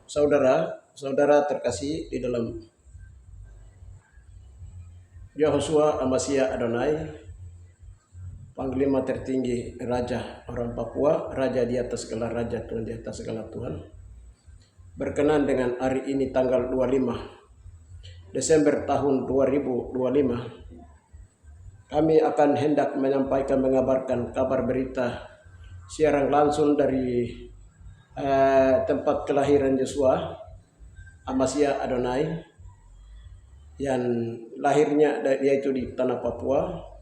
saudara terkasih di dalam Yahosua Amasya Adonai, Panglima tertinggi Raja orang Papua, Raja di atas segala Raja, Tuhan di atas segala Tuhan. Berkenan dengan hari ini tanggal 25 Desember tahun 2025, kami akan hendak mengabarkan kabar berita siaran langsung dari tempat kelahiran Yosua Amasya Adonai yang lahirnya yaitu di tanah Papua.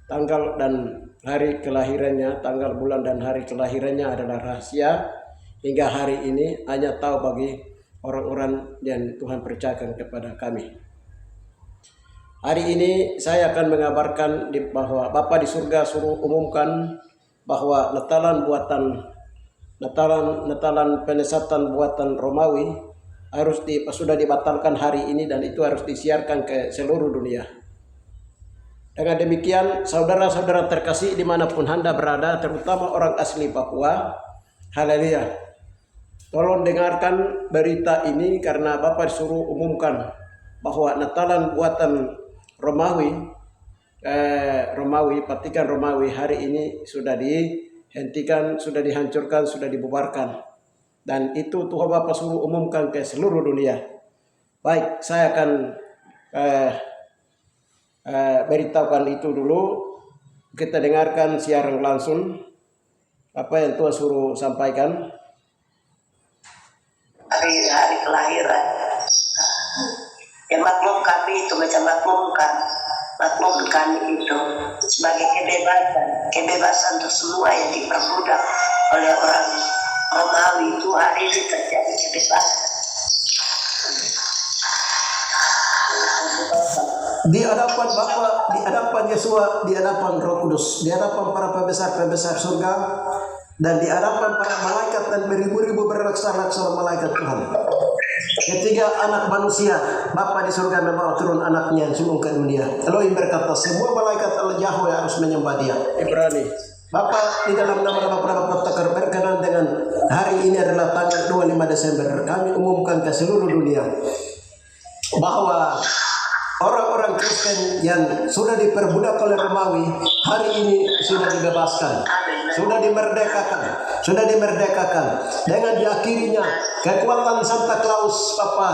Tanggal dan hari kelahirannya, tanggal, bulan dan hari kelahirannya adalah rahasia. Hingga hari ini hanya tahu bagi orang-orang yang Tuhan percayakan kepada kami. Hari ini saya akan mengabarkan bahwa Bapa di surga suruh umumkan bahwa Natalan penyesatan buatan Romawi sudah dibatalkan hari ini, dan itu harus disiarkan ke seluruh dunia. Dengan demikian, saudara-saudara terkasih dimanapun Anda berada, terutama orang asli Papua, haleluya, tolong dengarkan berita ini karena Bapak disuruh umumkan bahwa Natalan buatan Romawi, Vatikan Romawi hari ini sudah dihentikan, sudah dihancurkan, sudah dibubarkan. Dan itu Tuhan Bapak suruh umumkan ke seluruh dunia. Baik, saya akan beritahukan itu dulu. Kita dengarkan siaran langsung apa yang Tuhan suruh sampaikan. Hari kelahiran ya, maklum kami itu macam maklumkan itu sebagai kebebasan untuk semua yang diperbudak oleh orang Romawi. Itu hari ini terjadi kebebasan di hadapan Bapa, di hadapan Yesua, di hadapan Roh Kudus, di hadapan para pembesar surga, dan di hadapan para malaikat dan beribu-ribu berlaksana malaikat Tuhan. Ketiga anak manusia, Bapa di surga membawa turun anaknya yang sulung ke dunia. Elohim berkata, semua malaikat Allah Yahweh harus menyembah dia. Ibrani. Bapa di dalam nama Bapa Takar berkenan dengan hari ini adalah tanggal 25 Desember. Kami umumkan ke seluruh dunia bahwa orang-orang Kristen yang sudah diperbudak oleh Romawi hari ini sudah dibebaskan, sudah dimerdekakan dengan diakhirinya kekuatan Santa Claus Papa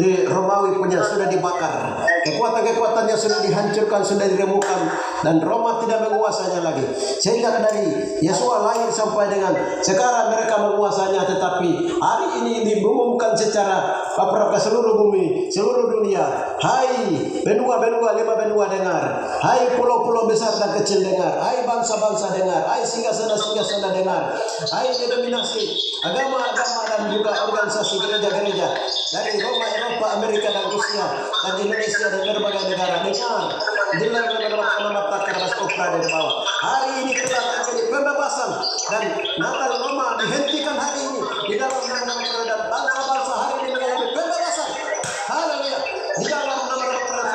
di Romawi punya sudah dibakar, kekuatan-kekuatannya sudah dihancurkan, sudah diremukkan, dan Roma tidak menguasainya lagi. Sejak dari Yesua lahir sampai dengan sekarang mereka menguasainya, tetapi hari ini diumumkan secara ke seluruh bumi, seluruh dunia. Hai benua-benua, 5 benua dengar, hai pulau-pulau besar dan kecil dengar, hai bangsa-bangsa dengar, hai singgah-sana dengar, hai denominasi agama-agama dan juga organisasi gereja-gereja dari Roma, Eropa, Amerika dan Rusia dan Indonesia dan berbagai negara dengar. Nama Takar Raskopra di bawah. Hari ini telah terjadi pembebasan dan Natal Roma dihentikan hari ini di dalam nama dan bangsa-bangsa hari ini mengalami pembebasan. Haleluya. Di dalam nama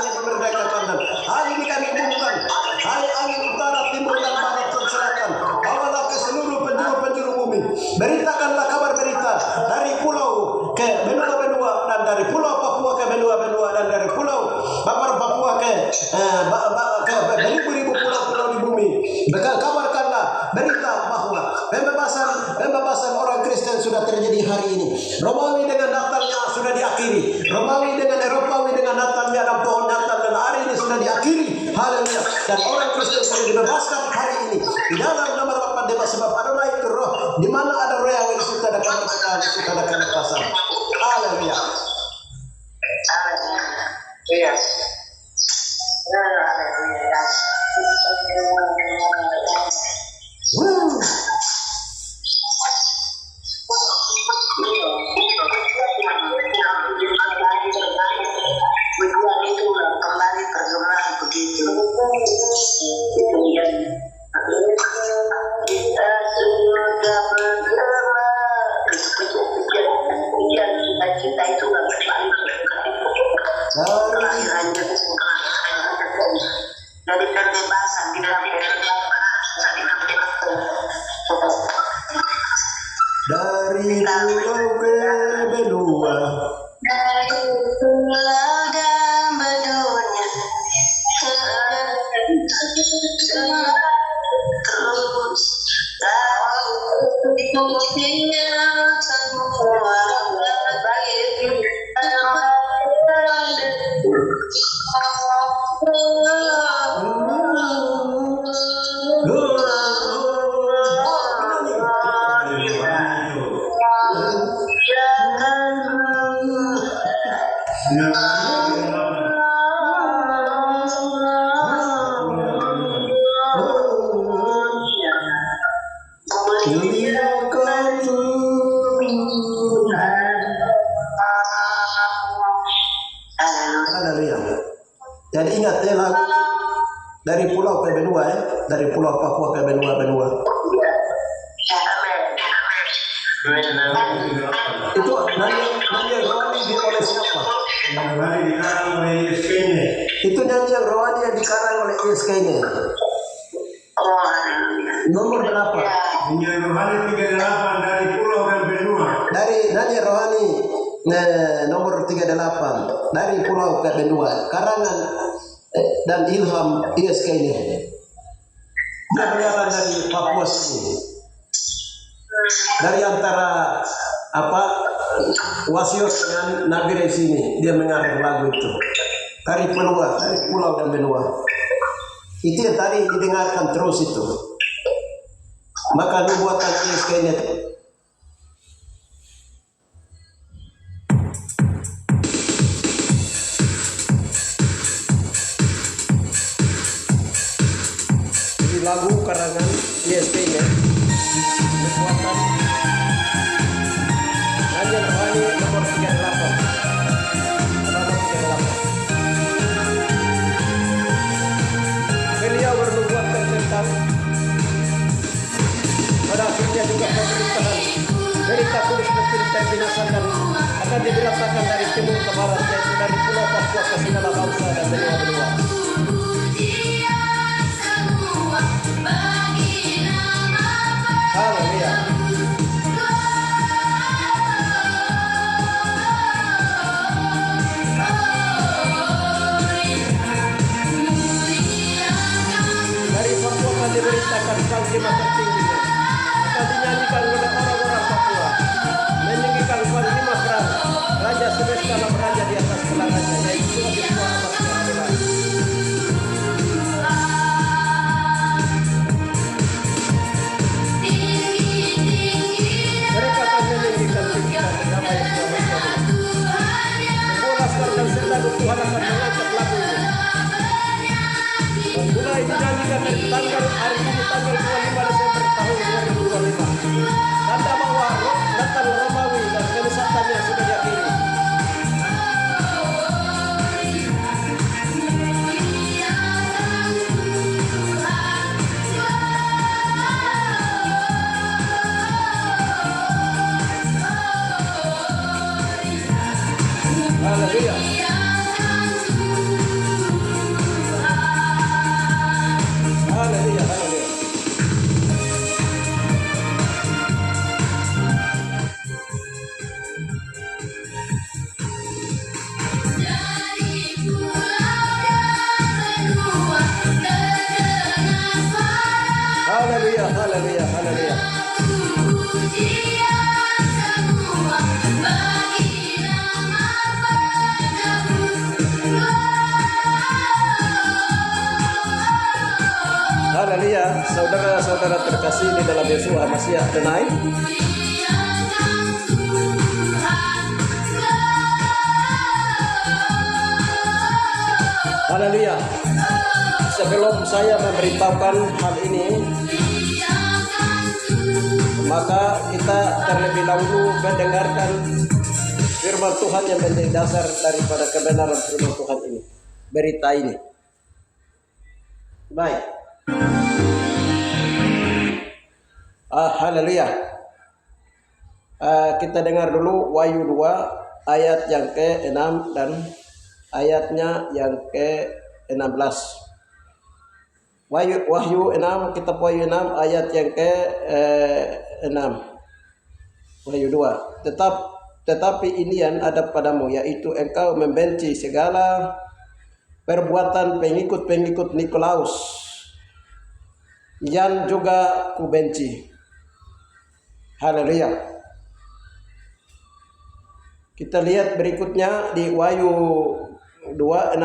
dimerdekakan, dan hari ini kami umumkan, hai angin utara, timur dan barat dan selatan, bawalah ke seluruh penjuru bumi, beritakanlah kabar berita dari pulau ke benua-benua, dan dari pulau Papua ke benua-benua, dan dari pulau Papua ke beribu-ribu pulau-pulau di bumi. Kabarkanlah berita bahwa pembebasan orang Kristen sudah terjadi hari ini. Romawi dengan Natalnya sudah diakhiri, Romawi dengan Eropawi dengan Natalnya dan pohon Natal dan hari ini sudah diakhiri. Haleluya. Dan orang Kristen sudah dibebaskan hari ini di dalam nama Bapa Dewa, sebab Adonai itu roh. Di mana ada roh Yahweh, di situ ada kemerdekaan, di situ ada kebebasan. Haleluya. Iya. Kembali pergemaran begitu. Kita sudah bergema. Cita-cita itu nggak berbalik. Kelahirannya dari pembebasan di dalam dari pulau ke benua. Dari pulau dan bedunya terus tahu semua Haleluya. Jadi ingat ya lagu dari pulau ke benua ya, dari pulau Papua ke benua. Itu nyanyi rohani oleh siapa? Itu nyanyi rohani yang dikarang oleh ISK ini. Nomor berapa? Nyanyi rohani 38 dari pulau dan benua. Dari nyanyi rohani nomor 38 dari pulau ke benua, karangan dan ilham ISK ini. Dia berasal dari Papua sini. Dari antara Wasios dengan Nagire sini dia mengarang lagu itu dari pulau dan benua. Itu yang tadi didengarkan terus itu. Maka dibuatkan ISK ini. Ini lagu karangan ISK ini. Kekuatan nyanyi rohani nomor 38. Beliau bernubuatkan tentang pada akhirnya juga pemerintahan berita tulis dan binasakan akan dibinasakan dari timur ke barat, yaitu dari pulau Papua ke segala bangsa dan benua-benua. Haleluya. Dari Papua akan diberitakan Panglima tertingginya, akan dinyanyikan oleh orang-orang Papua, meninggikan Panglima Perang, Raja semesta dalam raja di atas segalanya, yaitu sebagai Tuhan atas keadilan. Mereka akan meninggikan pimpinan damai yang sudah semua laskar dan serdadu Tuhan akan mengangkat lagu ini. Dan mulai dinyanyikan dari tanggal hari ini tanggal 25 Desember tahun 2025. Tanda bahwa Natal Romawi dan kenesatannya sudah diakhiri. Haleluya. Haleluya, haleluya. Haleluya, haleluya, haleluya. Haleluya, saudara-saudara terkasih di dalam Yesus Masiah Tenai. Haleluya. Sebelum saya memberitahukan hal ini, maka kita terlebih dahulu mendengarkan firman Tuhan yang menjadi dasar daripada kebenaran firman Tuhan ini, berita ini. Baik. Haleluya. Kita dengar dulu Wahyu 2 ayat yang ke-6 dan ayatnya yang ke-16. Wahyu 6, kitab Wahyu 6 ayat yang ke-6. Wahyu 2. Tetap tetapi ini yang ada padamu, yaitu engkau membenci segala perbuatan pengikut-pengikut Nikolaus yang juga kubenci. Haleluya. Kita lihat berikutnya di Wahyu 2:16.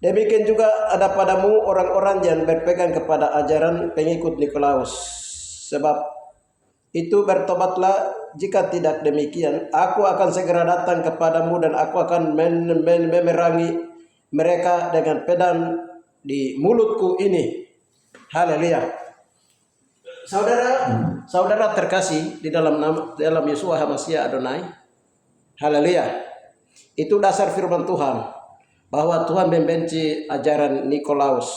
Demikian juga ada padamu orang-orang yang berpegang kepada ajaran pengikut Nikolaus. Sebab itu bertobatlah, jika tidak demikian aku akan segera datang kepadamu dan aku akan memerangi mereka dengan pedang di mulutku ini. Haleluya. Saudara terkasih di dalam Yeshua HaMashiach Adonai. Haleluya. Itu dasar firman Tuhan, bahwa Tuhan membenci ajaran Nikolaus.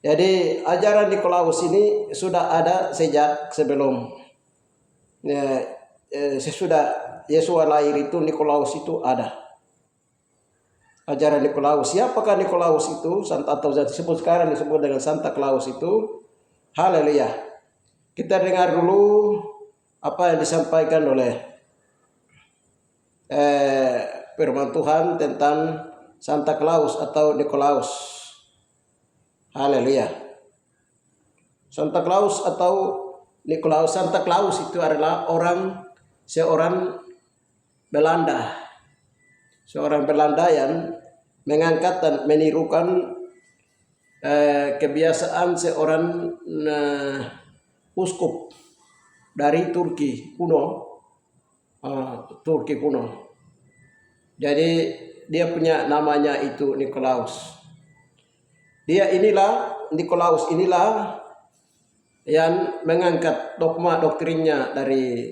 Jadi ajaran Nikolaus ini sudah ada sejak sebelum sesudah Yesua lahir itu Nikolaus itu ada. Ajaran Nikolaus. Siapakah Nikolaus itu? Atau disebut sekarang disebut dengan Santa Claus itu. Haleluya. Kita dengar dulu apa yang disampaikan oleh firman Tuhan tentang Santa Claus atau Nikolaus. Haleluya. Santa Claus atau Nikolaus. Santa Claus itu adalah seorang Belanda. Seorang Belanda yang mengangkat dan menirukan kebiasaan seorang uskup dari Turki kuno. Jadi dia punya namanya itu Nikolaus. Nikolaus inilah yang mengangkat dogma doktrinnya dari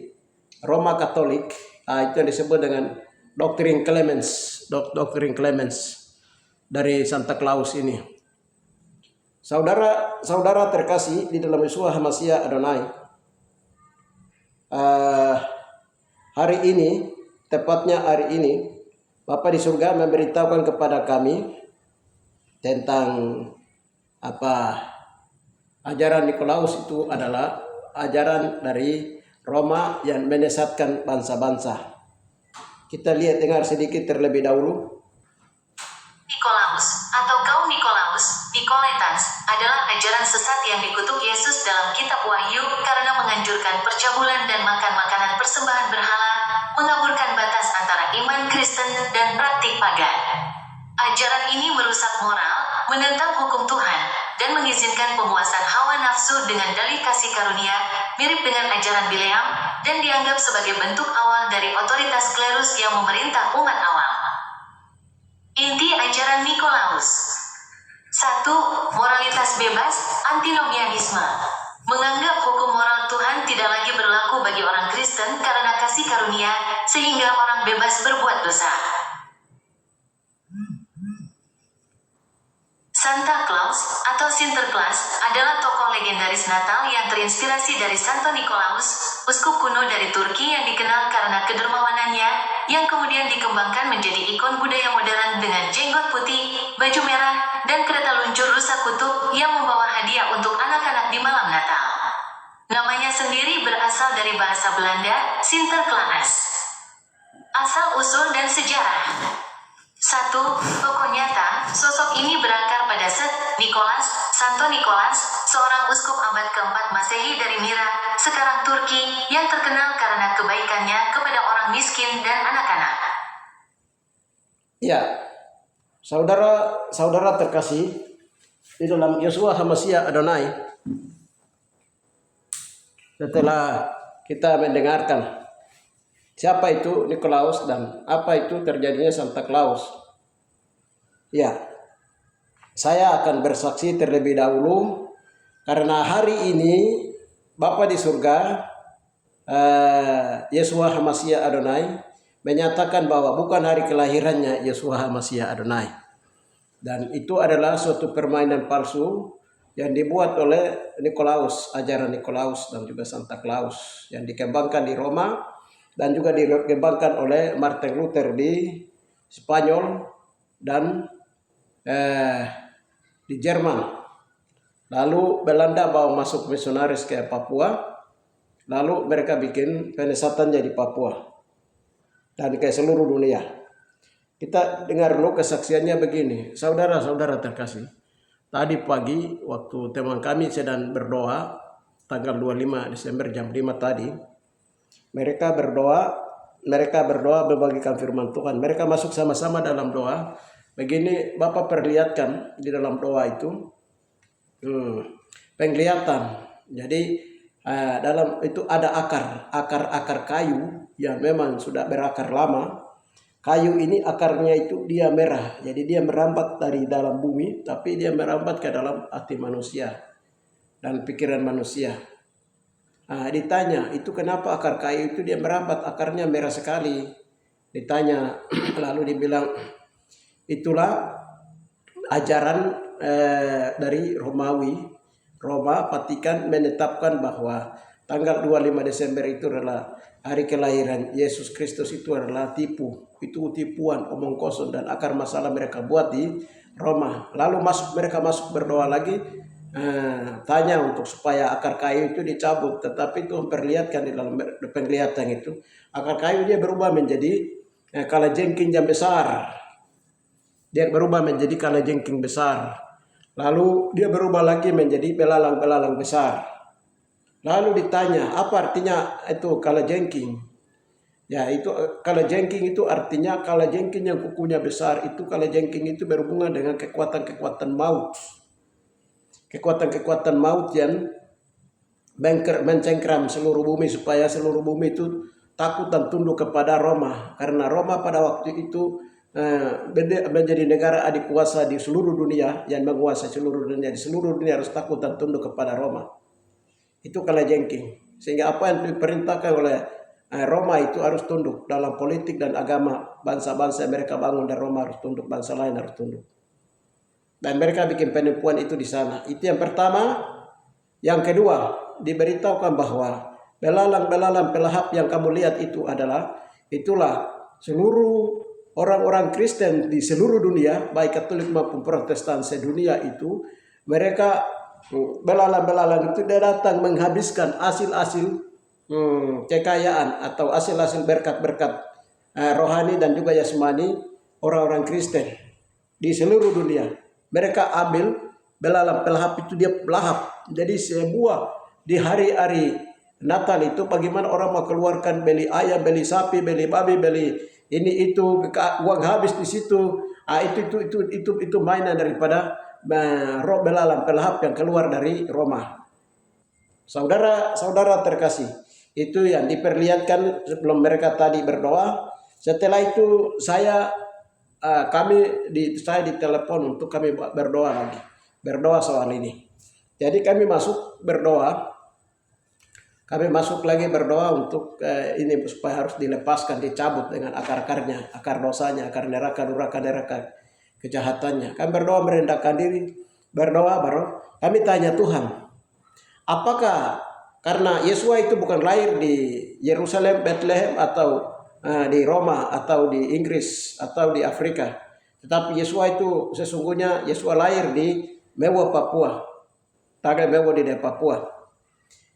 Roma Katolik. Itu yang disebut dengan doktrin Clemens dari Santa Claus ini. Saudara terkasih di dalam Yeshua HaMashiach Adonai. Tepatnya hari ini Bapa di surga memberitahukan kepada kami tentang ajaran Nikolaus itu adalah ajaran dari Roma yang menyesatkan bangsa-bangsa. Kita dengar sedikit terlebih dahulu. Nikolaus atau kaum Nikolaitans adalah ajaran sesat yang dikutuk Yesus dalam kitab Wahyu karena menganjurkan percabulan dan makan makanan persembahan berhala, mengaburkan batas antara iman Kristen dan praktik pagan. Ajaran ini merusak moral, menentang hukum Tuhan, dan mengizinkan pemuasan hawa nafsu dengan dalih kasih karunia, mirip dengan ajaran Bileam, dan dianggap sebagai bentuk awal dari otoritas klerus yang memerintah umat awam. Inti ajaran Nikolaus. 1. Moralitas bebas, antinomianisme. Menganggap hukum moral Tuhan tidak lagi berlaku bagi orang Kristen karena kasih karunia, sehingga orang bebas berbuat dosa. Santa Claus atau Sinterklaas adalah tokoh legendaris Natal yang terinspirasi dari Santo Nikolaus, uskup kuno dari Turki yang dikenal karena kedermawanannya, yang kemudian dikembangkan menjadi ikon budaya modern dengan jenggot putih, baju merah, dan kereta luncur rusa kutub yang membawa hadiah untuk anak-anak di malam Natal. Namanya sendiri berasal dari bahasa Belanda, Sinterklaas. Asal-usul dan sejarah. 1. Tokoh nyata. Sosok ini berakar pada Santo Nikolas, seorang uskup abad ke-4 Masehi dari Mira, sekarang Turki, yang terkenal karena kebaikannya kepada orang miskin dan anak-anak. Ya, saudara terkasih di dalam Yeshua HaMashiach Adonai. Setelah kita mendengarkan siapa itu Nikolaus dan apa itu terjadinya Santa Claus. Ya, saya akan bersaksi terlebih dahulu karena hari ini Bapa di surga Yeshua HaMashiach Adonai menyatakan bahwa bukan hari kelahirannya Yeshua HaMashiach Adonai. Dan itu adalah suatu permainan palsu yang dibuat oleh Nikolaus, ajaran Nikolaus dan juga Santa Claus yang dikembangkan di Roma dan juga dikembangkan oleh Martin Luther di Spanyol dan di Jerman. Lalu Belanda bawa masuk misionaris ke Papua. Lalu mereka bikin penesatannya di Papua dan ke seluruh dunia. Kita dengar dulu kesaksiannya begini. Saudara-saudara terkasih, tadi pagi waktu teman kami sedang berdoa tanggal 25 Desember jam 5 tadi, mereka berdoa membagikan firman Tuhan. Mereka masuk sama-sama dalam doa. Begini Bapak perlihatkan di dalam doa itu penglihatan. Jadi dalam itu ada akar kayu yang memang sudah berakar lama. Kayu ini akarnya itu dia merah, jadi dia merambat dari dalam bumi, tapi dia merambat ke dalam hati manusia dan pikiran manusia. Ditanya, itu kenapa akar kayu itu dia merambat, akarnya merah sekali? Ditanya, lalu dibilang, itulah ajaran dari Romawi. Roma, Vatikan menetapkan bahwa tanggal 25 Desember itu adalah hari kelahiran Yesus Kristus. Itu adalah tipu, itu tipuan, omong kosong dan akar masalah mereka buat di Roma. Lalu mereka masuk berdoa lagi, tanya untuk supaya akar kayu itu dicabut, tetapi itu memperlihatkan di dalam penglihatan itu akar kayu dia berubah menjadi kalajengking yang besar. Dia berubah menjadi kalajengking besar. Lalu dia berubah lagi menjadi belalang-belalang besar. Lalu ditanya, apa artinya itu kalajengking? Ya, itu kalajengking itu artinya kalajengking yang kukunya besar. Itu kalajengking itu berhubungan dengan kekuatan-kekuatan maut. Kekuatan-kekuatan maut yang mencengkram seluruh bumi supaya seluruh bumi itu takut dan tunduk kepada Roma. Karena Roma pada waktu itu menjadi negara adik kuasa di seluruh dunia yang menguasai seluruh dunia. Di seluruh dunia harus takut dan tunduk kepada Roma. Itu kalajengking. Sehingga apa yang diperintahkan oleh Roma itu harus tunduk dalam politik dan agama. Bangsa-bangsa mereka bangun dan Roma harus tunduk, bangsa lain harus tunduk. Dan mereka bikin penipuan itu di sana. Itu yang pertama. Yang kedua, diberitahukan bahwa belalang-belalang pelahap yang kamu lihat itu itulah seluruh orang-orang Kristen di seluruh dunia, baik Katolik maupun Protestan sedunia itu, mereka belalang-belalang itu dia datang menghabiskan hasil-hasil kekayaan atau hasil-hasil berkat-berkat rohani dan juga jasmani orang-orang Kristen di seluruh dunia. Mereka ambil belalang pelahap itu dia pelahap. Jadi sebuah di hari-hari Natal itu bagaimana orang mau keluarkan beli ayam, beli sapi, beli babi, beli ini itu uang habis di situ. Itu mainan daripada roh belalang pelahap yang keluar dari Roma. Saudara terkasih, itu yang diperlihatkan sebelum mereka tadi berdoa. Setelah itu saya ditelepon untuk kami berdoa lagi, berdoa soal ini. Jadi kami masuk berdoa. Kami masuk lagi berdoa untuk ini supaya harus dilepaskan, dicabut dengan akar-akarnya, akar dosanya, akar neraka, kejahatannya. Kami berdoa merendahkan diri, berdoa baru kami tanya Tuhan, apakah karena Yesua itu bukan lahir di Yerusalem, Bethlehem atau di Roma atau di Inggris atau di Afrika, tetapi Yesua itu sesungguhnya Yesua lahir di Mewa, Papua, tanggal Mewa di Papua.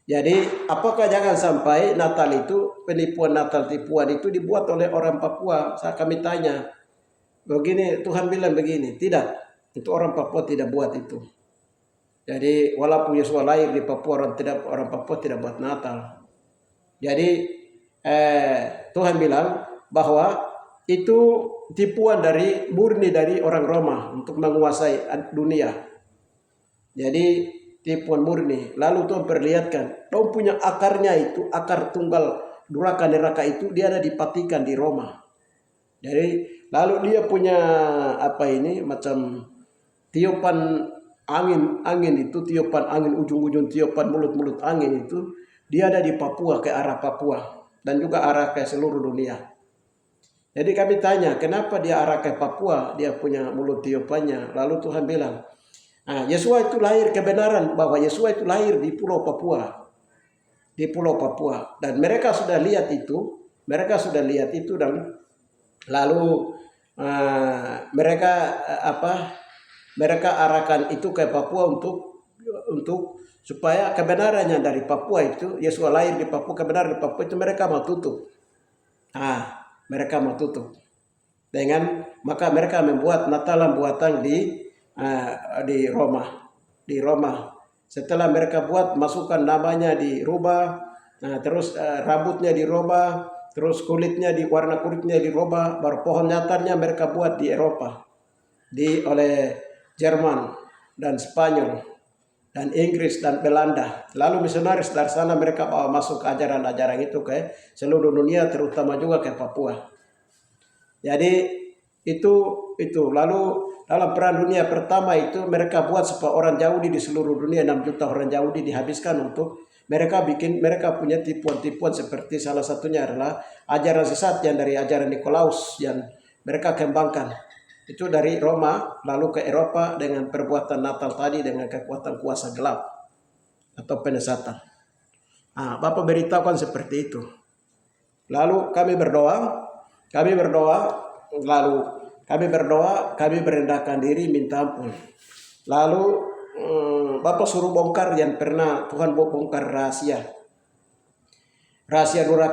Jadi apakah jangan sampai Natal itu, penipuan Natal tipuan itu dibuat oleh orang Papua? Kami tanya, begini Tuhan bilang begini, tidak, itu orang Papua tidak buat itu. Jadi walaupun Yesus lahir di Papua, orang Papua tidak buat Natal. Jadi Tuhan bilang bahwa itu tipuan murni dari orang Roma untuk menguasai dunia. Jadi tipuan murni. Lalu Tuhan perlihatkan, Tuhan punya akarnya itu, akar tunggal duraka neraka itu dia ada di Vatikan di Roma. Jadi lalu dia punya macam tiupan angin itu, tiupan angin ujung-ujung tiupan mulut angin itu dia ada di Papua, ke arah Papua dan juga arah ke seluruh dunia. Jadi kami tanya, kenapa dia arah ke Papua, dia punya mulut tiupannya. Lalu Tuhan bilang, Yesua itu lahir, kebenaran bahwa Yesua itu lahir di Pulau Papua. Di Pulau Papua. Dan mereka sudah lihat itu. Dan lalu mereka arahkan itu ke Papua untuk untuk supaya kebenarannya dari Papua itu, Yesus lahir di Papua, kebenaran di Papua itu mereka mau tutup. Mereka mau tutup. Maka mereka membuat Natalan buatan di Roma. Setelah mereka buat, masukkan namanya dirubah, terus rambutnya dirubah, terus warna kulitnya dirubah, baru pohon Natalnya mereka buat di Eropa, oleh Jerman dan Spanyol dan Inggris dan Belanda. Lalu misionaris dari sana mereka bawa masuk ajaran-ajaran itu ke seluruh dunia, terutama juga ke Papua. Jadi itu lalu dalam perang dunia pertama itu mereka buat supaya orang Yahudi di seluruh dunia, 6 juta orang Yahudi dihabiskan untuk mereka punya tipuan-tipuan, seperti salah satunya adalah ajaran sesat yang dari ajaran Nikolaus yang mereka kembangkan. Itu dari Roma lalu ke Eropa dengan perbuatan Natal tadi dengan kekuatan kuasa gelap atau penyesatan. Bapak beritahukan seperti itu. Lalu kami berdoa, kami merendahkan diri minta ampun. Lalu Bapak suruh bongkar yang pernah Tuhan bongkar rahasia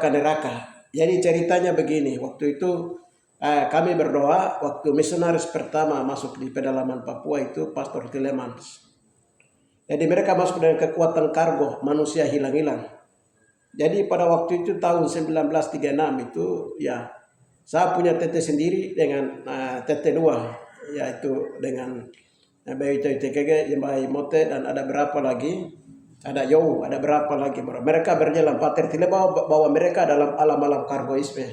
neraka. Jadi ceritanya begini, waktu itu kami berdoa waktu misionaris pertama masuk di pedalaman Papua itu Pastor Tilemans. Jadi mereka masuk dengan kekuatan kargo, manusia hilang-hilang. Jadi pada waktu itu tahun 1936 itu ya saya punya tete sendiri dengan tete dua, yaitu dengan Bayi TKG, Jembai Mote, dan ada berapa lagi, ada berapa lagi. Mereka berjalan, Pater Tile bawa mereka dalam alam-alam kargoisme.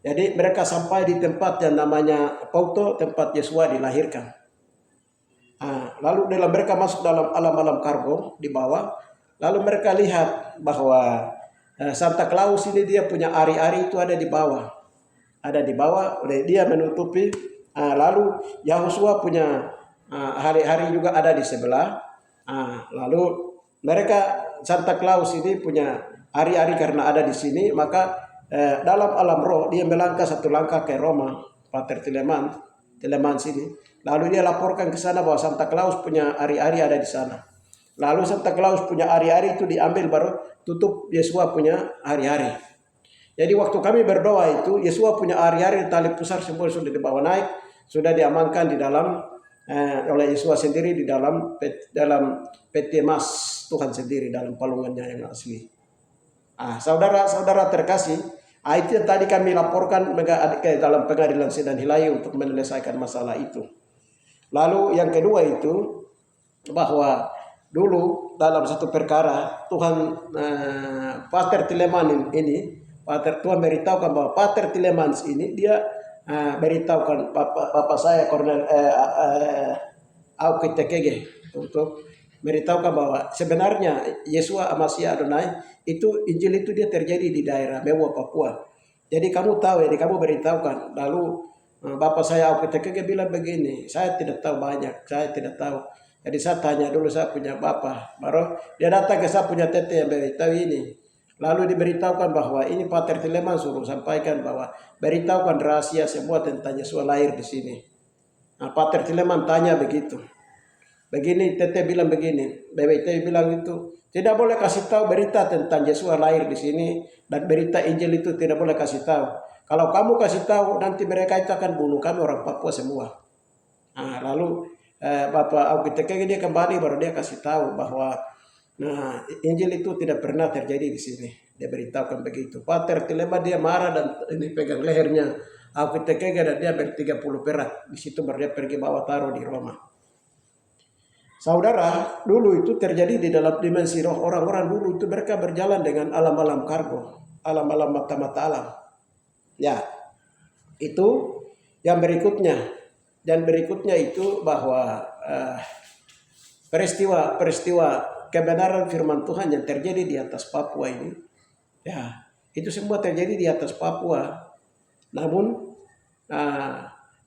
Jadi mereka sampai di tempat yang namanya Pauto, tempat Yesua dilahirkan. Lalu mereka masuk dalam alam-alam kargo di bawah. Lalu mereka lihat bahwa Santa Claus ini dia punya ari-ari itu ada di bawah. Dia menutupi. Lalu Yahusua punya hari-hari juga ada di sebelah. Lalu mereka Santa Claus ini punya hari-hari karena ada di sini, maka dalam alam roh dia melangkah satu langkah ke Roma, Pater Tilemans ini. Lalu dia laporkan ke sana bahwa Santa Claus punya hari-hari ada di sana. Lalu Santa Claus punya hari-hari itu diambil baru tutup Yesua punya hari-hari. Jadi waktu kami berdoa itu Yesua punya hari-hari tali pusar semua sudah dibawa naik, sudah diamankan di dalam oleh Yesua sendiri di dalam peti emas Tuhan sendiri dalam palungannya yang asli. Saudara-saudara terkasih, itu yang tadi kami laporkan ke dalam pengadilan Sedan Hilai untuk menyelesaikan masalah itu. Lalu yang kedua itu bahwa dulu dalam satu perkara Tuhan Pater Tilemans ini, Tuhan beritahukan bahwa Pater Tilemans ini dia beritahukan Bapak saya Kornel Auke Tekege untuk beritahukan bahwa sebenarnya Yesua Amasia Adonai itu Injil itu dia terjadi di daerah Mewa Papua. Jadi kamu tahu, jadi kamu beritahukan. Lalu Bapak saya Auke Tekege bilang begini, saya tidak tahu banyak, saya tidak tahu. Jadi saya tanya dulu saya punya bapak, baru dia datang ke saya punya tete yang beritahu ini. Lalu diberitahukan bahwa ini Pater Tilemans suruh sampaikan bahwa beritahukan rahasia semua tentang Yesus lahir di sini. Pater Tilemans tanya begitu. Begini tete bilang begini, BBT bilang itu tidak boleh kasih tahu berita tentang Yesus lahir di sini dan berita Injil itu tidak boleh kasih tahu. Kalau kamu kasih tahu nanti mereka itu akan bunuh kami orang Papua semua. Lalu Bapak Aukitekege dia kembali baru dia kasih tahu bahwa Injil itu tidak pernah terjadi di sini. Dia beritahukan begitu. Pater Tilemans dia marah dan ini pegang lehernya Aukitekege dan dia ber-30 perak. Di situ baru dia pergi bawa taruh di Roma. Saudara, dulu itu terjadi di dalam dimensi roh. Orang-orang dulu itu mereka berjalan dengan alam-alam kargo, alam-alam mata-mata alam. Ya, itu yang berikutnya. Dan berikutnya itu bahwa peristiwa kebenaran firman Tuhan yang terjadi di atas Papua ini, ya itu semua terjadi di atas Papua. Namun,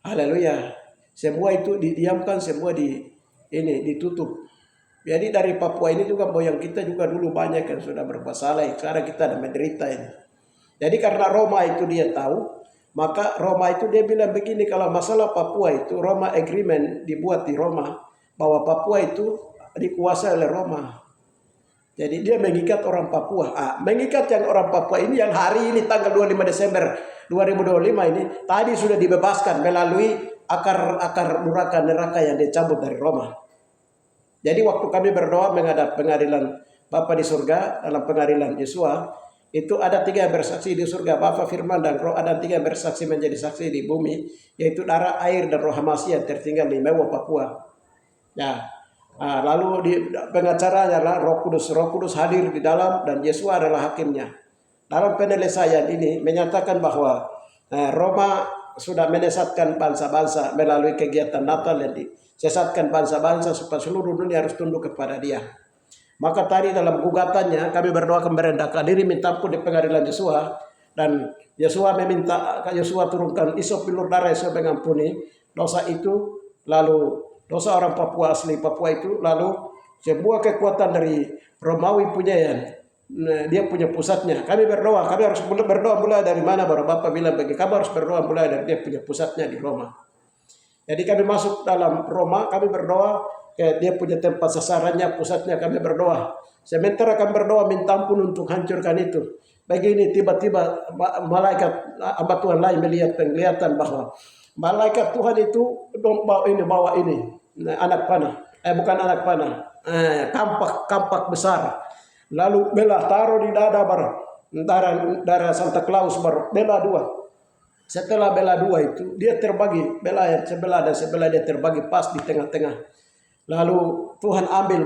haleluya, semua itu didiamkan, semua ditutup. Jadi dari Papua ini juga moyang kita juga dulu banyak yang sudah berbuat salah. Sekarang kita ada menderita ini. Jadi karena Roma itu dia tahu, maka Roma itu dia bilang begini, kalau masalah Papua itu Roma Agreement dibuat di Roma bahwa Papua itu dikuasai oleh Roma. Jadi dia mengikat orang Papua. Mengikat yang orang Papua ini yang hari ini tanggal 25 Desember 2025 ini tadi sudah dibebaskan melalui akar neraka yang dicabut dari Roma. Jadi waktu kami berdoa menghadap pengadilan Bapa di surga dalam pengadilan Yesua, itu ada 3 yang bersaksi di surga, Bapa, Firman, dan Roh. Ada 3 yang bersaksi menjadi saksi di bumi, yaitu darah, air, dan roh hamasi yang tertinggal di Mewa, Papua. Ya, lalu di pengacaranya adalah Roh Kudus. Roh Kudus hadir di dalam dan Yesua adalah hakimnya. Dalam penyelesaian ini menyatakan bahwa Roma sudah menyesatkan bangsa-bangsa melalui kegiatan Natal yang disesatkan bangsa-bangsa supaya seluruh dunia harus tunduk kepada dia. Maka tadi dalam gugatannya kami berdoa merendahkan diri minta ampun di pengadilan Yesua, dan Yesua meminta Yesua turunkan isop bilur darah Yesua mengampuni dosa itu, lalu dosa orang Papua asli Papua itu, lalu sebuah kekuatan dari Romawi punya yang dia punya pusatnya. Kami berdoa, kami harus berdoa mulai dari mana? Baru Bapak bilang bagi kami harus berdoa mulai dari dia punya pusatnya di Roma. Jadi kami masuk dalam Roma, kami berdoa dia punya tempat sasarannya, pusatnya, kami berdoa. Sementara kami berdoa minta ampun untuk hancurkan itu. Begini tiba-tiba malaikat hamba Tuhan lain melihat penglihatan bahwa malaikat Tuhan itu bawa ini anak panah. Bukan anak panah, kampak besar. Lalu bela taruh di dada darah Santa Claus bela 2. Setelah bela 2 itu dia terbagi, bela yang sebelah dan sebelah dia terbagi pas di tengah-tengah. Lalu Tuhan ambil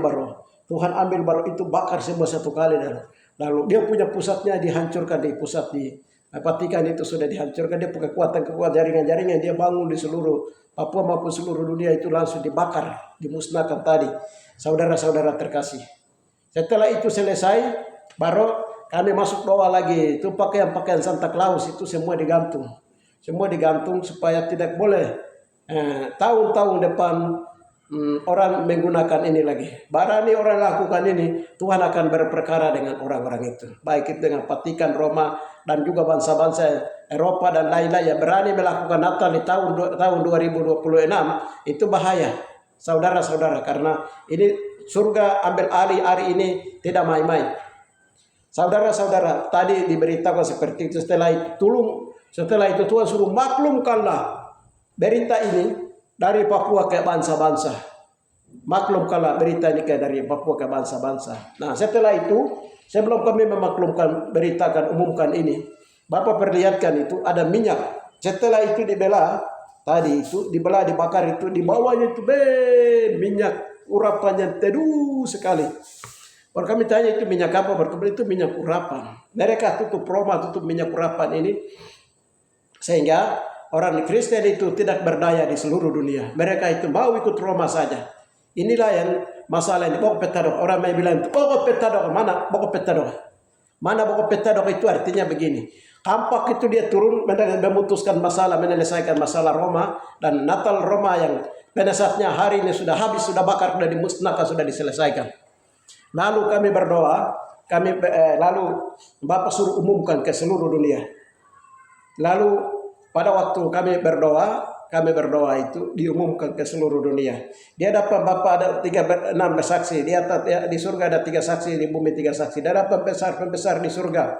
baru itu bakar semua satu kali, dan lalu dia punya pusatnya dihancurkan di pusat di Vatikan itu sudah dihancurkan. Dia punya kekuatan jaringan-jaringan dia bangun di seluruh Papua maupun seluruh dunia itu langsung dibakar, dimusnahkan tadi. Saudara-saudara terkasih. Setelah itu selesai, baru kami masuk doa lagi. Itu pakaian Santa Claus itu semua digantung. Semua digantung supaya tidak boleh tahun-tahun depan orang menggunakan ini lagi. Barani orang lakukan ini, Tuhan akan berperkara dengan orang-orang itu. Baik itu dengan Vatikan, Roma, dan juga bangsa-bangsa Eropa dan lain-lain yang berani melakukan Natal di tahun 2026. Itu bahaya, saudara-saudara, karena ini surga ambil alih hari ini tidak main-main. Saudara-saudara, tadi diberitakan seperti itu. Setelah itu Tuhan suruh maklumkanlah berita ini dari Papua ke bangsa-bangsa. Maklumkanlah berita ini dari Papua ke bangsa-bangsa. Nah, setelah itu, sebelum kami memaklumkan, beritakan, umumkan ini, Bapak perlihatkan itu ada minyak. Setelah itu dibela, tadi itu dibelah, dibakar itu, di bawahnya itu minyak urapannya teduh sekali. Kalau kami tanya itu minyak apa? Berarti itu minyak urapan. Mereka tutup Roma, tutup minyak urapan ini, sehingga orang Kristen itu tidak berdaya di seluruh dunia. Mereka itu mau ikut Roma saja. Inilah yang masalah ini. Pokok petadok. Orang yang bilang, pokok petadok. Mana pokok petadok? Mana pokok petadok itu artinya begini. Kampak itu dia turun memutuskan masalah, menyelesaikan masalah Roma. Dan Natal Roma yang pada saatnya hari ini sudah habis, sudah bakar, sudah dimusnahkan, sudah diselesaikan. Lalu kami berdoa. Lalu Bapak suruh umumkan ke seluruh dunia. Lalu pada waktu kami berdoa itu diumumkan ke seluruh dunia. Di hadapan Bapa ada 6 saksi, di surga ada 3 saksi, di bumi 3 saksi. Di hadapan pembesar di surga.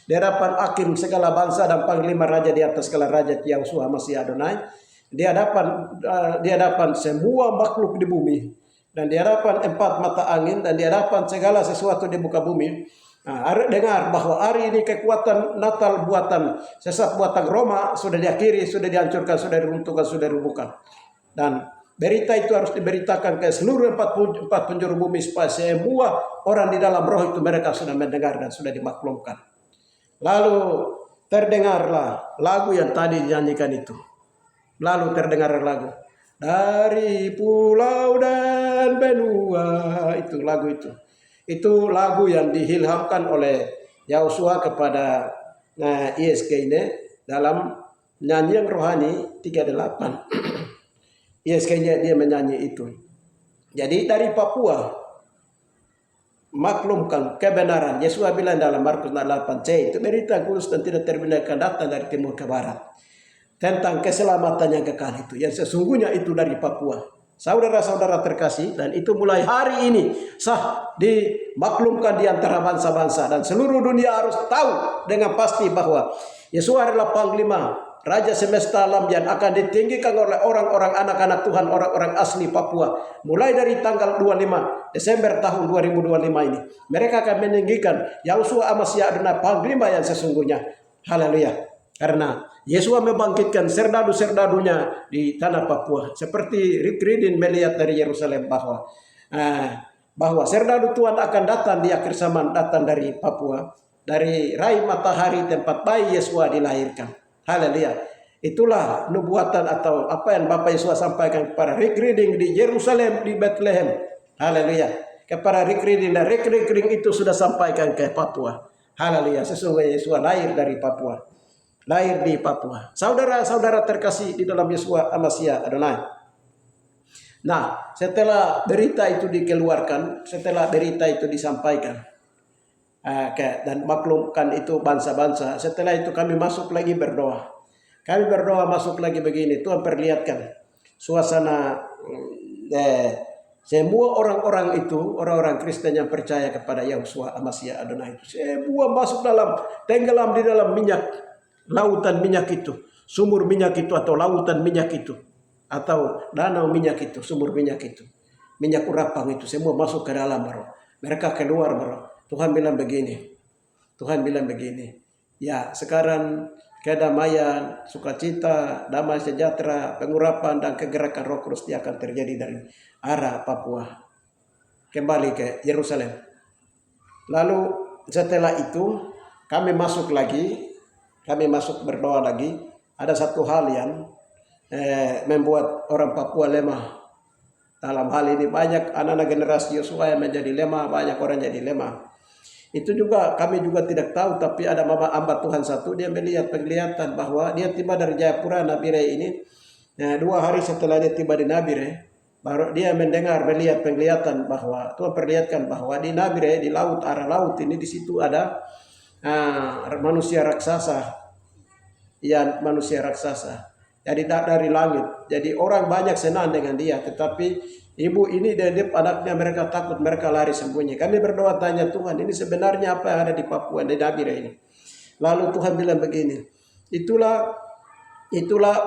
Di hadapan hakim segala bangsa dan panglima raja di atas segala raja Yahushua Masih Adonai. Di hadapan semua makhluk di bumi. Dan di hadapan 4 mata angin dan di hadapan segala sesuatu di muka bumi. Dengar bahwa hari ini kekuatan Natal buatan sesat buatan Roma sudah diakhiri, sudah dihancurkan, sudah diruntuhkan, sudah dirubuhkan. Dan berita itu harus diberitakan ke seluruh 4 penjuru bumi supaya semua orang di dalam roh itu mereka sudah mendengar dan sudah dimaklumkan. Lalu terdengarlah lagu yang tadi dinyanyikan itu. Lalu terdengar lagu dari pulau dan benua, itu lagu itu. Itu lagu yang dihilhamkan oleh Yahushua kepada ISK ini dalam nyanyian rohani 38. ISK-nya dia menyanyi itu. Jadi dari Papua maklumkan kebenaran. Yesus bilang dalam Markus 8c itu berita kudus dan tidak terbinakan datang dari timur ke barat. Tentang keselamatan yang kekal itu. Yang sesungguhnya itu dari Papua. Saudara-saudara terkasih, dan itu mulai hari ini sah dimaklumkan di antara bangsa-bangsa, dan seluruh dunia harus tahu dengan pasti bahwa Yesus adalah Panglima Raja semesta alam yang akan ditinggikan oleh orang-orang anak-anak Tuhan, orang-orang asli Papua. Mulai dari tanggal 25 Desember tahun 2025 ini, mereka akan meninggikan Yahusua Amasya Adonai Panglima yang sesungguhnya. Haleluya. Karena Yesus membangkitkan serdadu-serdadunya di tanah Papua. Seperti Rick Ridin melihat dari Yerusalem bahwa serdadu Tuhan akan datang di akhir zaman, datang dari Papua, dari rai matahari tempat bayi Yesua dilahirkan. Haleluya. Itulah nubuatan atau apa yang Bapak Yesus sampaikan kepada Rick Ridin di Yerusalem, di Bethlehem. Haleluya. Kepada Rick Ridin, dan Rick Ridin itu sudah sampaikan ke Papua. Haleluya. Sesungguhnya Yesua lahir dari Papua. Lahir di Papua. Saudara-saudara terkasih di dalam Yesua Amasya Adonai. Nah, setelah berita itu dikeluarkan, setelah berita itu disampaikan, dan maklumkan itu bangsa-bangsa, setelah itu kami masuk lagi berdoa. Kami berdoa masuk lagi begini, Tuhan perlihatkan suasana semua orang-orang itu, orang-orang Kristen yang percaya kepada Yahusua Amasya Adonai itu, semua masuk dalam, tenggelam di dalam minyak, lautan minyak itu, sumur minyak itu, atau lautan minyak itu, atau danau minyak itu, sumur minyak itu, minyak urapang itu, semua masuk ke dalam, bro. Mereka keluar, bro. Tuhan bilang begini, ya sekarang kedamaian, sukacita, damai sejahtera, pengurapan dan kegerakan Roh Kudus dia akan terjadi dari arah Papua kembali ke Yerusalem. Lalu setelah itu kami masuk berdoa lagi. Ada satu hal yang membuat orang Papua lemah. Dalam hal ini banyak anak-anak generasi Yosua yang menjadi lemah, banyak orang jadi lemah. Itu juga kami juga tidak tahu, tapi ada hamba Tuhan satu, dia melihat penglihatan bahwa dia tiba dari Jayapura Nabire ini. 2 hari setelah dia tiba di Nabire, baru dia melihat penglihatan bahwa Tuhan perlihatkan bahwa di Nabire, di laut, arah laut ini, di situ ada manusia raksasa. Ya, manusia raksasa. Jadi dari langit. Jadi orang banyak senang dengan dia, tetapi ibu ini dan anaknya mereka takut, mereka lari sembunyi. Kami berdoa tanya Tuhan, ini sebenarnya apa yang ada di Papua, di Nabire ini. Lalu Tuhan bilang begini, itulah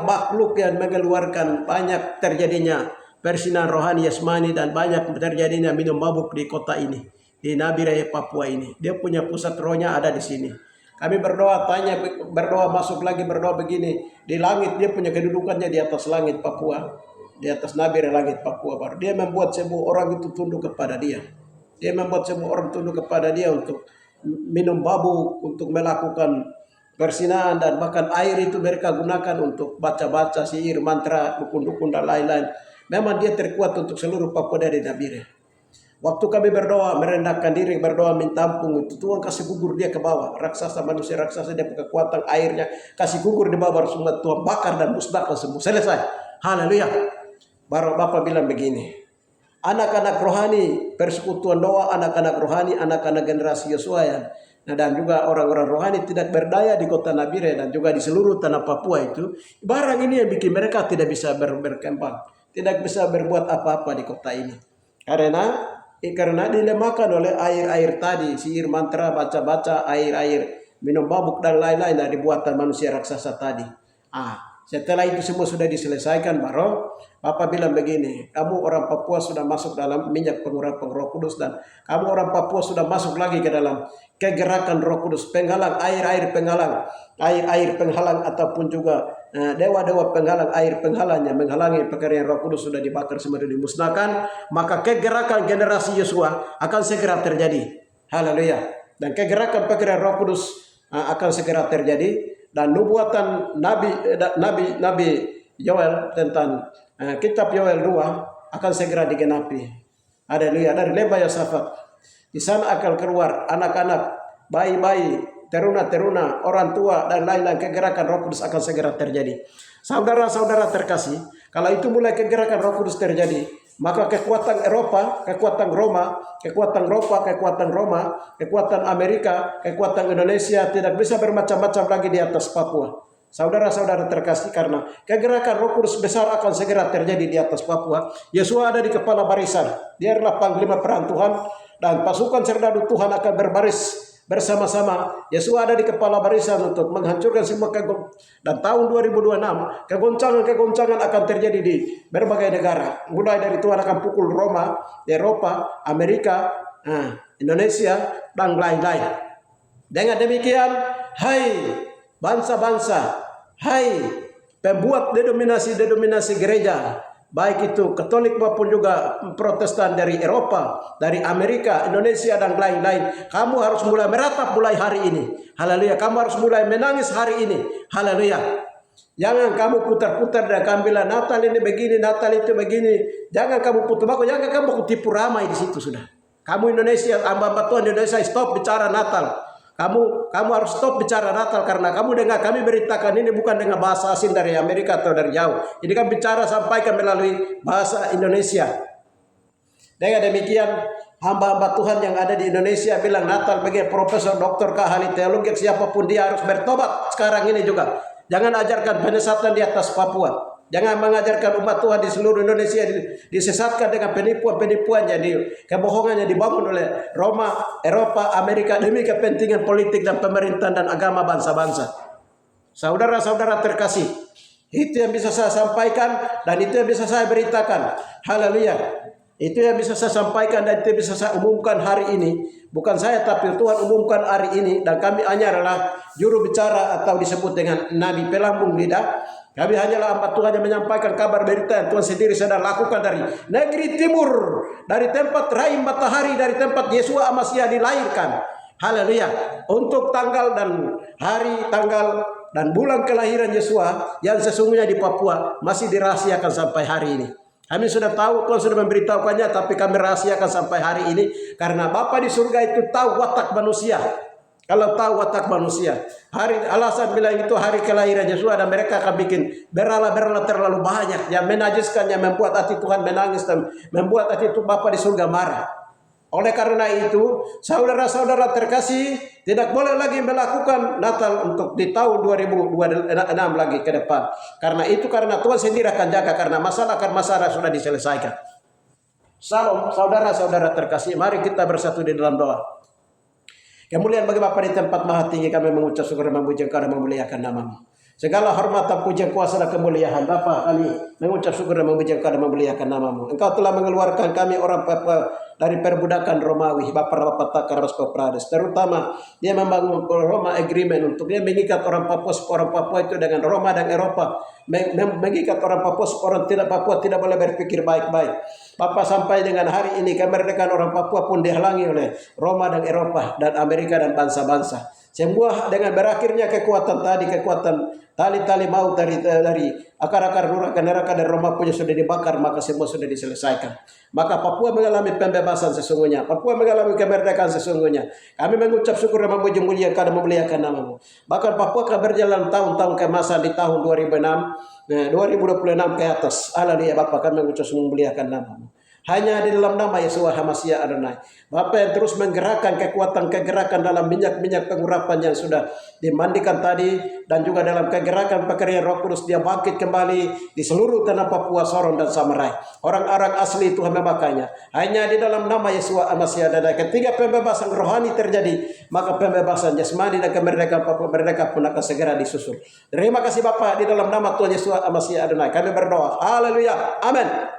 makhluk yang mengeluarkan banyak terjadinya persinan rohani jasmani dan banyak terjadinya minum mabuk di kota ini, di Nabire Papua ini. Dia punya pusat rohnya ada di sini. Kami berdoa masuk lagi berdoa begini, di langit dia punya kedudukannya di atas langit Papua, di atas Nabire langit Papua. Baru dia membuat semua orang itu tunduk kepada dia. Dia membuat semua orang tunduk kepada dia untuk minum mabuk, untuk melakukan persinaan, dan bahkan air itu mereka gunakan untuk baca-baca sihir, mantra, dukun-dukun dan lain-lain. Memang dia terkuat untuk seluruh Papua dari Nabire. Waktu kami berdoa, merendahkan diri, berdoa minta ampun, itu Tuhan kasih gugur dia ke bawah. Raksasa, manusia raksasa, dia kekuatan airnya kasih gugur di bawah, semua Tuhan bakar dan musnahkan semua. Selesai. Haleluya. Baru Bapak bilang begini, anak-anak rohani, persekutuan doa, anak-anak rohani, anak-anak generasi Yosua ya, dan juga orang-orang rohani tidak berdaya di kota Nabire dan juga di seluruh tanah Papua itu. Barang ini yang bikin mereka tidak bisa berkembang, tidak bisa berbuat apa-apa di kota ini. Karena dilemahkan oleh air-air tadi, sihir, mantra, baca-baca, air-air, minum mabuk dan lain-lain dari buatan manusia raksasa tadi. Setelah itu semua sudah diselesaikan, baru Bapak bilang begini, kamu orang Papua sudah masuk dalam minyak pengurapan Roh Kudus, dan kamu orang Papua sudah masuk lagi ke dalam kegerakan Roh Kudus, penghalang, air-air penghalang ataupun juga dewa-dewa penghalang, air penghalangnya menghalangi pekerjaan Roh Kudus sudah dibakar, semua dimusnahkan. Maka kegerakan generasi Yosua akan segera terjadi. Haleluya. Dan kegerakan pekerjaan Roh Kudus akan segera terjadi, dan nubuatan Nabi Yoel tentang kitab Yoel 2 akan segera digenapi. Haleluya. Dari lembah Yosafat, di sana akan keluar anak-anak, bayi-bayi, teruna-teruna, orang tua dan lain-lain. Kegerakan Roh Kudus akan segera terjadi. Saudara-saudara terkasih, kalau itu mulai kegerakan Roh Kudus terjadi, maka kekuatan Eropa, kekuatan Roma, kekuatan Amerika, kekuatan Indonesia tidak bisa bermacam-macam lagi di atas Papua. Saudara-saudara terkasih, karena kegerakan Roh Kudus besar akan segera terjadi di atas Papua. Yesua ada di kepala barisan. Dia adalah panglima perang Tuhan, dan pasukan serdadu Tuhan akan berbaris bersama-sama. Yesua ada di kepala barisan untuk menghancurkan semua dan tahun 2026 kegoncangan-kegoncangan akan terjadi di berbagai negara. Mulai dari Tuhan akan pukul Roma, Eropa, Amerika, Indonesia, dan lain-lain. Dengan demikian, hai bangsa-bangsa, hai pembuat denominasi gereja, baik itu Katolik maupun juga Protestan dari Eropa, dari Amerika, Indonesia, dan lain-lain, kamu harus mulai meratap mulai hari ini. Haleluya. Kamu harus mulai menangis hari ini. Haleluya. Jangan kamu putar-putar dan kamu bilang Natal ini begini, Natal itu begini. Jangan kamu putar, jangan kamu tipu ramai di situ sudah. Kamu Indonesia, hamba Tuhan Indonesia, stop bicara Natal. Kamu harus stop bicara Natal, karena kamu dengar kami beritakan ini bukan dengan bahasa asing dari Amerika atau dari jauh. Ini kan bicara sampaikan melalui bahasa Indonesia. Dengan demikian, hamba-hamba Tuhan yang ada di Indonesia bilang Natal bagi profesor, doktor, ahli teologi, siapapun dia harus bertobat sekarang ini juga. Jangan ajarkan penyesatan di atas Papua. Jangan mengajarkan umat Tuhan di seluruh Indonesia disesatkan dengan penipuan-penipuan, jadi kebohongan yang dibangun oleh Roma, Eropa, Amerika demi kepentingan politik dan pemerintahan dan agama bangsa-bangsa. Saudara-saudara terkasih, itu yang bisa saya sampaikan dan itu yang bisa saya beritakan. Haleluya. Itu yang bisa saya sampaikan dan itu yang bisa saya umumkan hari ini. Bukan saya, tapi Tuhan umumkan hari ini, dan kami hanya adalah juru bicara atau disebut dengan nabi pelambung lidah. Kami hanyalah hamba Tuhan yang menyampaikan kabar berita yang Tuhan sendiri sedang lakukan dari negeri timur, dari tempat rahim matahari, dari tempat Yesua Amasya dilahirkan. Haleluya. Untuk tanggal dan hari, tanggal dan bulan kelahiran Yesua yang sesungguhnya di Papua masih dirahasiakan sampai hari ini. Kami sudah tahu, Tuhan sudah memberitahukannya, tapi kami rahasiakan sampai hari ini karena Bapa di surga itu tahu watak manusia. Kalau tahu watak manusia, alasan bilang itu hari kelahiran Yesus, dan mereka akan bikin berhala-berhala terlalu banyak yang menajiskan, yang membuat hati Tuhan menangis dan membuat hati itu Bapa di surga marah. Oleh karena itu, saudara-saudara terkasih, tidak boleh lagi melakukan Natal untuk di tahun 2026 lagi ke depan. Karena itu, karena Tuhan sendiri akan jaga, karena masalah sudah diselesaikan. Salam, saudara-saudara terkasih, mari kita bersatu di dalam doa. Kemuliaan bagi Bapa di tempat maha tinggi, kami mengucap syukur dan memuji Engkau dan memuliakan nama-Mu. Segala hormat dan pujian, kuasa dan kemuliaan Bapa, kami mengucap syukur dan memuji Engkau dan memuliakan nama-Mu. Engkau telah mengeluarkan kami orang Papua dari perbudakan Romawi, Bapak Takaras Prades. Terutama dia membangun Roma Agreement untuk dia mengikat orang Papua itu dengan Roma dan Eropa, mengikat orang Papua tidak boleh berpikir baik-baik. Bapak, sampai dengan hari ini kemerdekaan orang Papua pun dihalangi oleh Roma dan Eropa dan Amerika dan bangsa-bangsa. Semua dengan berakhirnya kekuatan tali-tali maut dari akar-akar neraka dan Roma punya sudah dibakar, maka semua sudah diselesaikan. Maka Papua mengalami pembebasan sesungguhnya. Papua mengalami kemerdekaan sesungguhnya. Kami mengucap syukur dan memuji muliakan dan memuliakan nama-Mu. Bahkan Papua akan berjalan tahun-tahun keemasan di tahun 2026 ke atas. Haleluya Bapak, kami mengucap syukur dan memuliakan nama-Mu. Hanya di dalam nama Yesua Hamasya Adonai. Bapak yang terus menggerakkan kegerakan dalam minyak pengurapan yang sudah dimandikan tadi, dan juga dalam kegerakan pekerjaan Roh Kudus dia bangkit kembali di seluruh tanah Papua, Sorong dan Samarai. Orang-orang asli Tuhan memakainya. Hanya di dalam nama Yesua Hamasya Adonai. Ketika pembebasan rohani terjadi, maka pembebasan jasmani dan kemerdekaan Papua merdeka pun akan segera disusul. Terima kasih Bapak, di dalam nama Tuhan Yesua Hamasya Adonai kami berdoa. Haleluya. Amin.